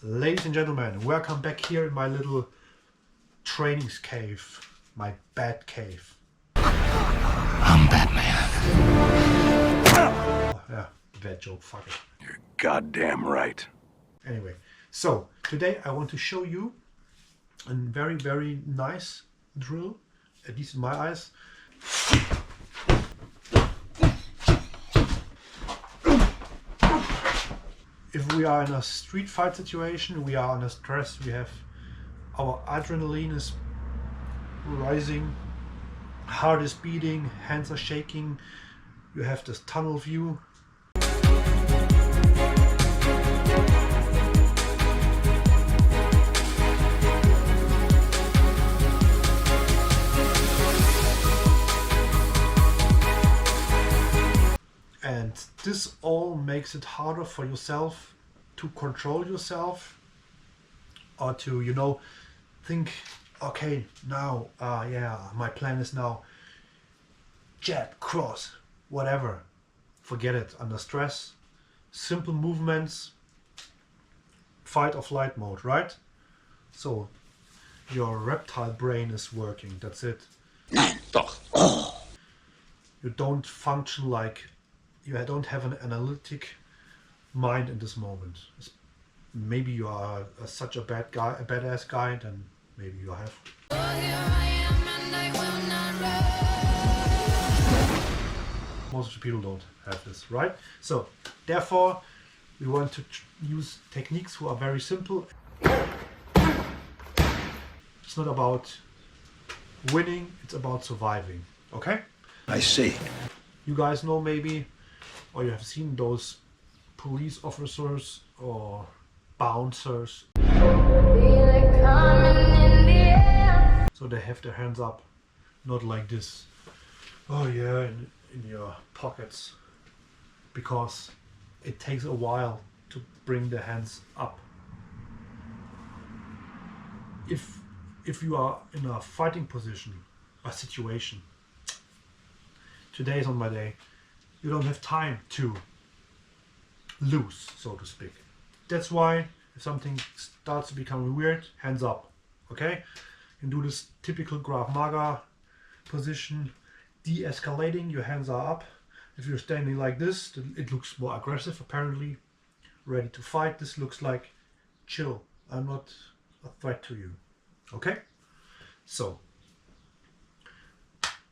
Ladies and gentlemen, welcome back here in my little trainings cave, my bat cave. I'm Batman. Oh, yeah, bad joke, fuck it. You're goddamn right. Anyway, so today I want to show you a very, very nice drill, at least in my eyes. If we are in a street fight situation, we are under stress, we have our adrenaline is rising, heart is beating, hands are shaking, you have this tunnel view. And this all makes it harder for yourself to control yourself, or to, think, okay, now, yeah, my plan is now jab, cross, whatever. Forget it. Under stress, simple movements, fight or flight mode, right? So your reptile brain is working. That's it. Nein, doch. You don't function like, you don't have an analytic mind in this moment. Maybe you are such a bad guy, a badass guy, then maybe you have. Most of the people don't have this, right? So therefore we want to use techniques who are very simple. It's not about winning, it's about surviving. Okay? I see. You guys know maybe, or you have seen those police officers or bouncers. So they have their hands up, not like this. Oh yeah, in your pockets. Because it takes a while to bring the hands up. If you are in a fighting position, a situation, today is not my day, you don't have time to lose, so to speak. That's why if something starts to become weird, hands up, okay? You can do this typical Krav Maga position, de-escalating, your hands are up. If you're standing like this, it looks more aggressive apparently, ready to fight. This looks like chill, I'm not a threat to you, okay? So,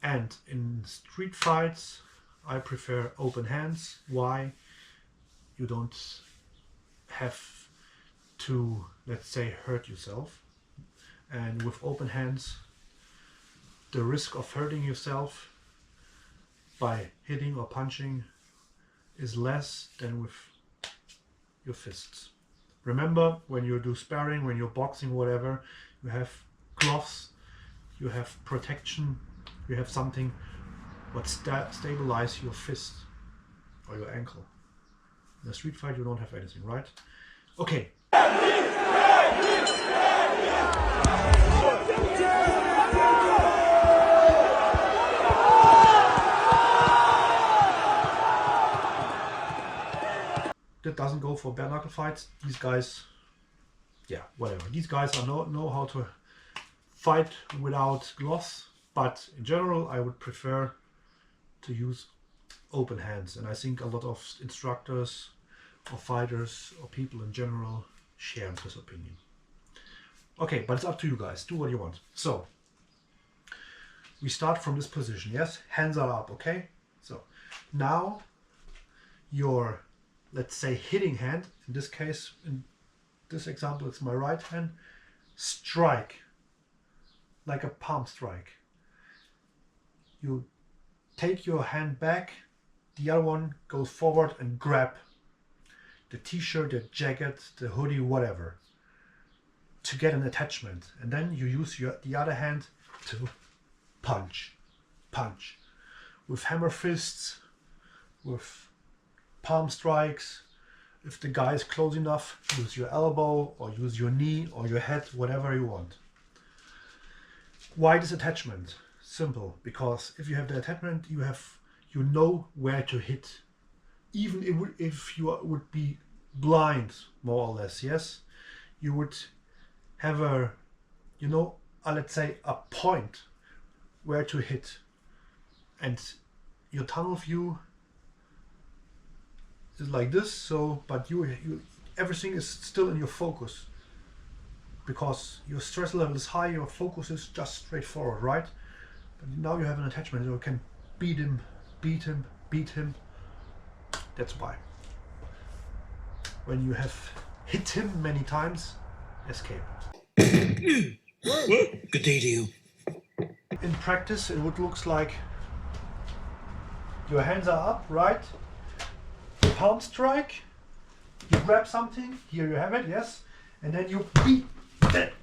and in street fights, I prefer open hands. Why? You don't have to, let's say, hurt yourself. And with open hands, the risk of hurting yourself by hitting or punching is less than with your fists. Remember, when you do sparring, when you're boxing, whatever, you have gloves, you have protection, you have something what stabilize your fist or your ankle. In a street fight you don't have anything, right? Okay. That doesn't go for bare knuckle fights. These guys, yeah, whatever. These guys know how to fight without gloves, but in general I would prefer to use open hands, and I think a lot of instructors or fighters or people in general share this opinion. Okay, but it's up to you guys. Do what you want. So we start from this position. Yes, hands are up. Okay, so now your, let's say, hitting hand, in this case, in this example it's my right hand, strike like a palm strike. You take your hand back, the other one goes forward and grab the t-shirt, the jacket, the hoodie, whatever, to get an attachment. And then you use the other hand to punch. With hammer fists, with palm strikes. If the guy is close enough, use your elbow or use your knee or your head, whatever you want. Why this attachment? Simple, because if you have the attachment, you know where to hit. Even if you would be blind, more or less, yes? you would have a, you know, let's say a point where to hit, and your tunnel view is like this. So, but you everything is still in your focus because your stress level is high. Your focus is just straightforward, right? But now you have an attachment. You can beat him, beat him, beat him. That's why. When you have hit him many times, escape. Good day to you. In practice, it would look like your hands are up, right? Palm strike. You grab something. Here you have it, yes. And then you beat that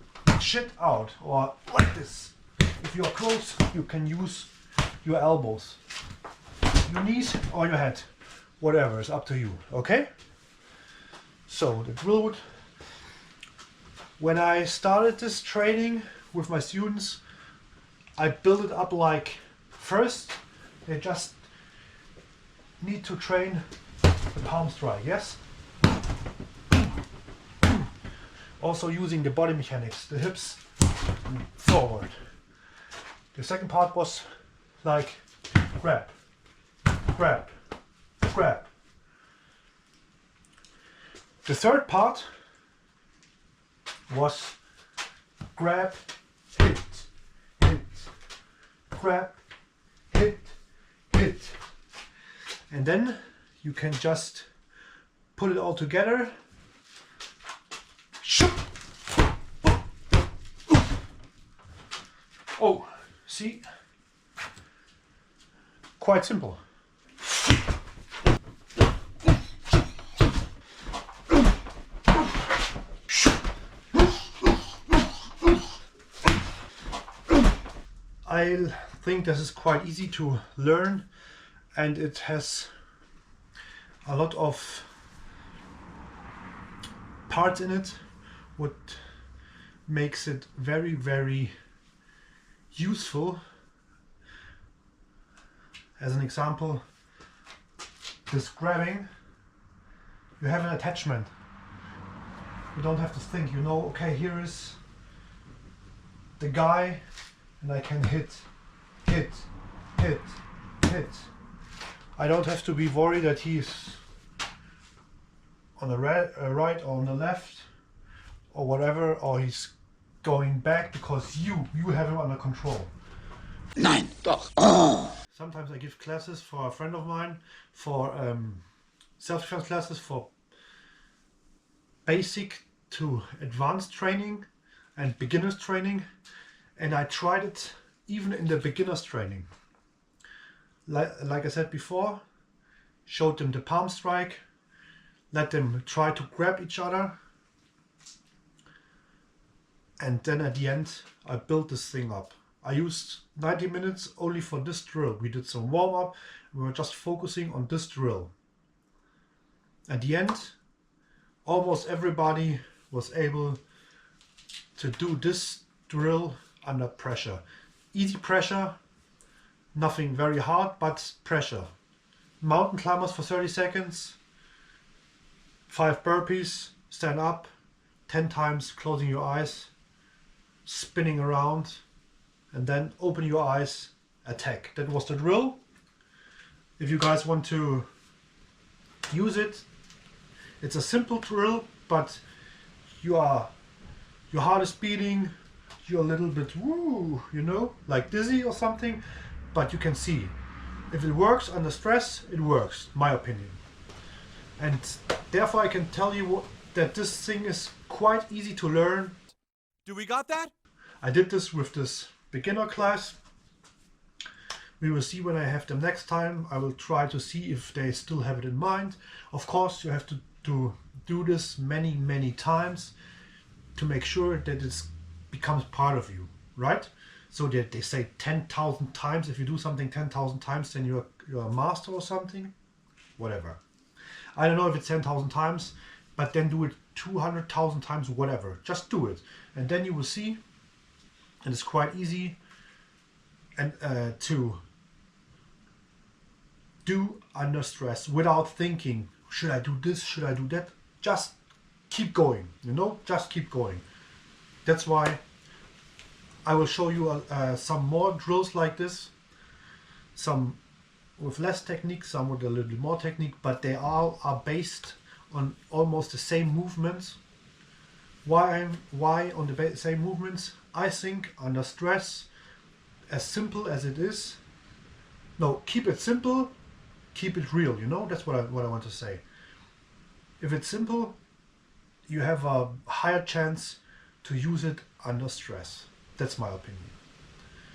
shit out, or like this. If you're close, you can use your elbows, your knees, or your head. Whatever is up to you. Okay. So the drill would. When I started this training with my students, I built it up like first they just need to train the palm strike, yes? Also using the body mechanics, the hips forward. The second part was like grab, grab, grab. The third part was grab, hit, hit, grab, hit, hit. And then you can just put it all together. Oh, see? Quite simple. I think this is quite easy to learn, and it has a lot of parts in it, what makes it very, very useful. As an example, this grabbing, you have an attachment. You don't have to think, you know, okay, here is the guy, and I can hit, hit, hit, hit. I don't have to be worried that he's on the right or on the left or whatever, or he's going back, because you have him under control. Nein, doch. Sometimes I give classes for a friend of mine, for self-defense classes, for basic to advanced training and beginners training, and I tried it even in the beginners training. Like I said before, showed them the palm strike, let them try to grab each other, and then at the end I built this thing up. I used 90 minutes only for this drill. We did some warm-up, we were just focusing on this drill. At the end, almost everybody was able to do this drill under pressure. Easy pressure, nothing very hard, but pressure. Mountain climbers for 30 seconds, 5 burpees, stand up 10 times, closing your eyes, spinning around, and then open your eyes, attack. That was the drill. If you guys want to use it, it's a simple drill, but your heart is beating, you're a little bit woo, you know, like dizzy or something, but you can see if it works under stress, it works, my opinion. And therefore I can tell you that this thing is quite easy to learn. Do we got that? I did this with this beginner class. We will see when I have them next time. I will try to see if they still have it in mind. Of course, you have to do this many times to make sure that it becomes part of you, right? So that they say 10,000 times. If you do something 10,000 times, then you're a master or something. Whatever. I don't know if it's 10,000 times, but then do it 200,000 times, whatever. Just do it, and then you will see. And it's quite easy and to do under stress without thinking, should I do this, should I do that? Just keep going, you know, just keep going. That's why I will show you some more drills like this, some with less technique, some with a little bit more technique, but they all are based on almost the same movements. Why on the same movements? I think under stress, as simple as it is, no, keep it simple, keep it real, you know, that's what I want to say. If it's simple, you have a higher chance to use it under stress. That's my opinion.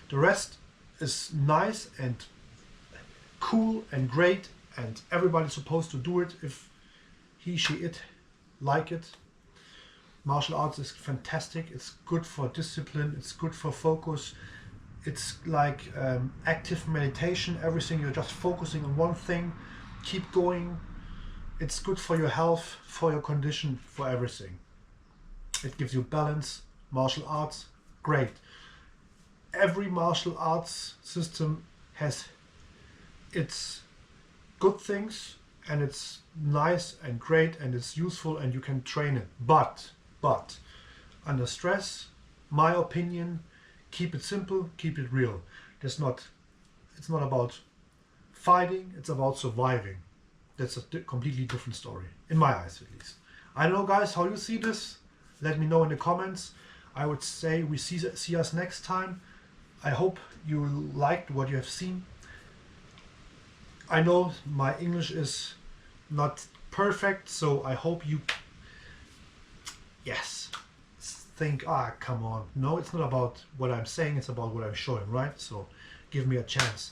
The rest is nice and cool and great, and everybody's supposed to do it if he, she, it like it. Martial arts is fantastic. It's good for discipline. It's good for focus. It's like active meditation. Everything, you're just focusing on one thing. Keep going. It's good for your health, for your condition, for everything. It gives you balance. Martial arts, great. Every martial arts system has its good things, and it's nice and great and it's useful and you can train it. But under stress, my opinion, keep it simple, keep it real. It's not about fighting, it's about surviving. That's a completely different story, in my eyes at least. I don't know, guys, how you see this. Let me know in the comments. I would say we see us next time. I hope you liked what you have seen. I know my English is not perfect, so I hope you, yes, think, come on. No, it's not about what I'm saying, it's about what I'm showing, right? So give me a chance.